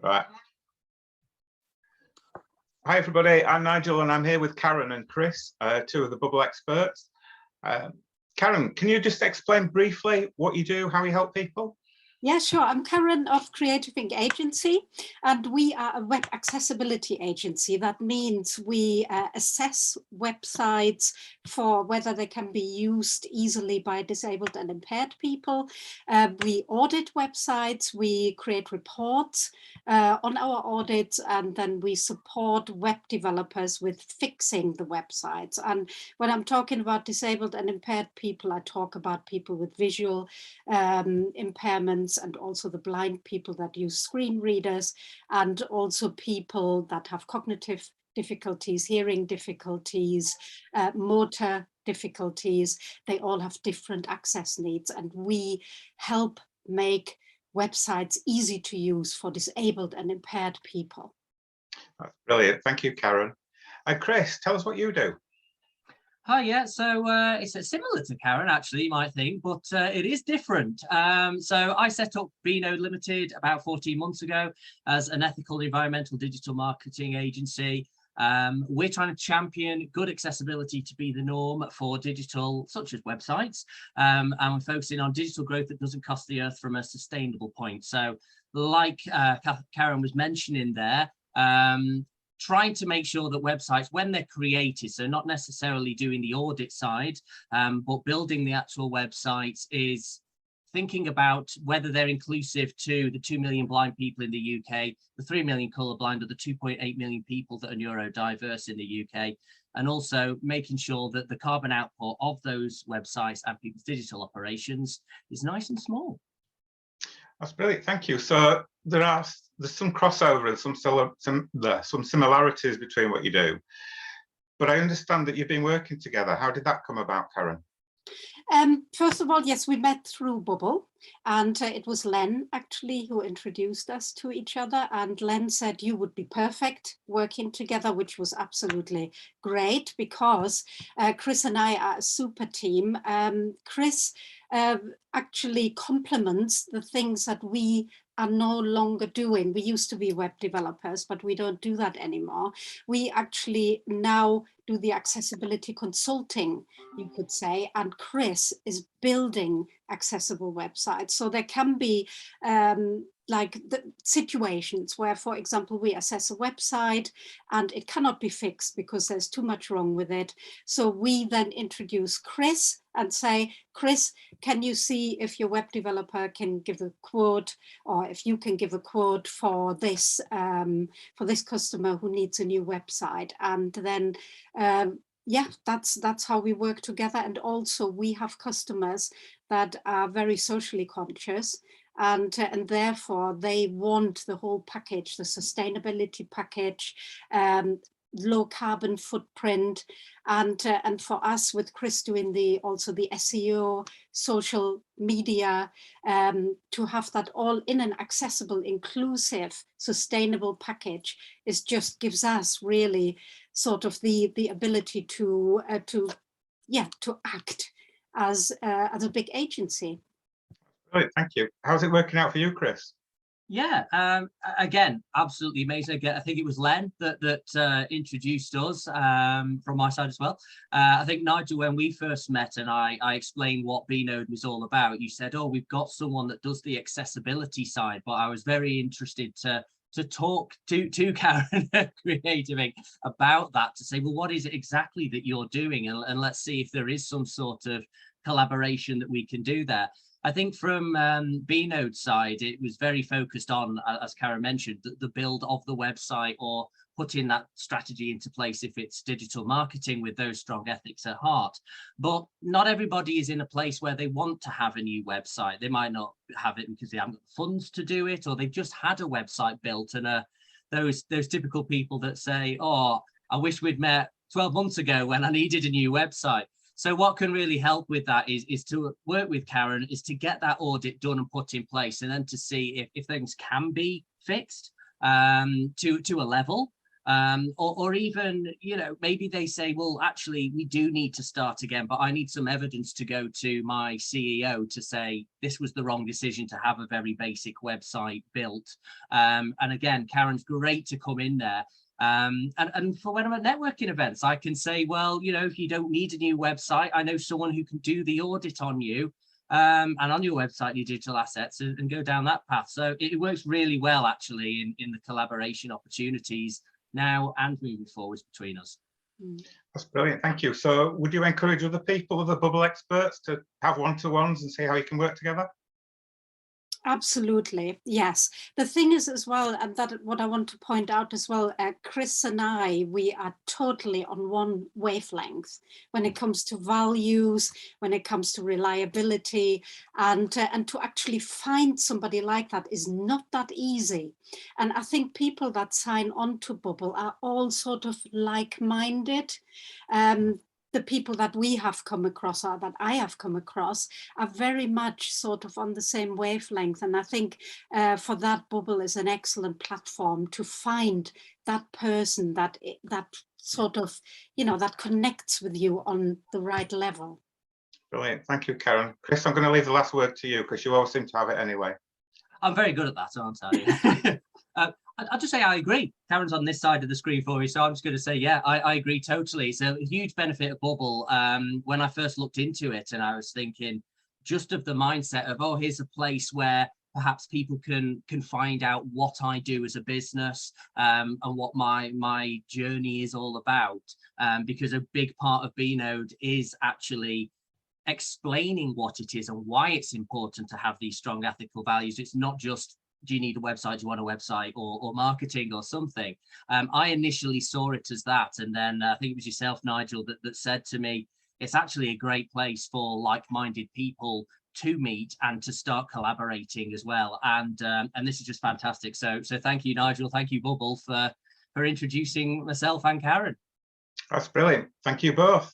Right. Hi, everybody. I'm Nigel, and I'm here with Karen and Chris, two of the BuBul experts. Karen, can you just explain briefly what you do, how you help people? Yeah, sure. I'm Karen of Creative Ink Agency, and we are a web accessibility agency. That means we assess websites for whether they can be used easily by disabled and impaired people. We audit websites, we create reports on our audits, and then we support web developers with fixing the websites. And when I'm talking about disabled and impaired people, I talk about people with visual impairments, and also the blind people that use screen readers, and also people that have cognitive difficulties, hearing difficulties, motor difficulties. They all have different access needs, and we help make websites easy to use for disabled and impaired people. That's brilliant. Thank you, Karen. Chris, tell us what you do. Hi, yeah, so it's similar to Karen, actually, you might think, but it is different. So I set up BNode Limited about 14 months ago as an ethical environmental digital marketing agency. We're trying to champion good accessibility to be the norm for digital, such as websites, and we're focusing on digital growth that doesn't cost the earth from a sustainable point. So like Karen was mentioning there, trying to make sure that websites, when they're created, so not necessarily doing the audit side, but building the actual websites, is thinking about whether they're inclusive to the 2 million blind people in the UK, the 3 million colourblind, or the 2.8 million people that are neurodiverse in the UK, and also making sure that the carbon output of those websites and people's digital operations is nice and small. That's brilliant. Thank you. So there's some crossover and some similarities between what you do, but I understand that you've been working together. How did that come about, Karen? First of all, yes, we met through BuBul, and it was Len actually who introduced us to each other, and Len said you would be perfect working together, which was absolutely great because Chris and I are a super team. Chris actually complements the things that we are no longer doing. We used to be web developers, but we don't do that anymore. We actually now do the accessibility consulting, you could say, and Chris is building accessible websites. So there can be like the situations where, for example, we assess a website and it cannot be fixed because there's too much wrong with it. So we then introduce Chris and say, Chris, can you see if your web developer can give a quote, or if you can give a quote for this customer who needs a new website? And then yeah, that's how we work together. And also we have customers that are very socially conscious, and therefore they want the whole package, the sustainability package, low carbon footprint, and for us, with Chris doing also the SEO, social media, to have that all in an accessible, inclusive, sustainable package is just gives us really sort of the ability to act as a big agency. Right, thank you. How's it working out for you, Chris? Yeah, again, absolutely amazing. I think it was Len that introduced us from my side as well. I think, Nigel, when we first met and I explained what BNode was all about, you said, oh, we've got someone that does the accessibility side, but I was very interested to talk to Karen Creative Ink about that, to say, well, what is it exactly that you're doing? And let's see if there is some sort of collaboration that we can do there. I think from BNode's side, it was very focused on, as Karen mentioned, the build of the website, or putting that strategy into place if it's digital marketing with those strong ethics at heart. But not everybody is in a place where they want to have a new website. They might not have it because they haven't got the funds to do it, or they've just had a website built, and those typical people that say, oh, I wish we'd met 12 months ago when I needed a new website. So what can really help with that is to work with Karen, is to get that audit done and put in place, and then to see if things can be fixed to a level or even, you know, maybe they say, well, actually, we do need to start again, but I need some evidence to go to my CEO to say this was the wrong decision to have a very basic website built. And again, Karen's great to come in there. And for when I'm at networking events, I can say, well, you know, if you don't need a new website, I know someone who can do the audit on you and on your website, your digital assets, and go down that path. So it works really well, actually, in the collaboration opportunities now and moving forwards between us. That's brilliant. Thank you. So would you encourage other people, other BuBul experts, to have one-to-ones and see how you can work together? Absolutely, yes. The thing is as well, and that what I want to point out as well, Chris and I, we are totally on one wavelength when it comes to values, when it comes to reliability, and to actually find somebody like that is not that easy. And I think people that sign on to BuBul are all sort of like-minded. The people that we have come across, or that I have come across, are very much sort of on the same wavelength. And I think for that, BuBul is an excellent platform to find that person that sort of, you know, that connects with you on the right level. Brilliant. Thank you, Karen. Chris, I'm going to leave the last word to you because you always seem to have it anyway. I'm very good at that, aren't I? I'll just say I agree. Karen's on this side of the screen for me, so I'm just going to say, yeah, I agree totally. It's a huge benefit of BuBul. When I first looked into it, and I was thinking just of the mindset of, oh, here's a place where perhaps people can find out what I do as a business and what my journey is all about. Because a big part of bnode is actually explaining what it is and why it's important to have these strong ethical values. It's not just, do you need a website, do you want a website, or marketing or something. I initially saw it as that, and then I think it was yourself, Nigel, that said to me, it's actually a great place for like-minded people to meet and to start collaborating as well. And this is just fantastic. So thank you, Nigel. Thank you, BuBul, for introducing myself and Karen. That's brilliant. Thank you both.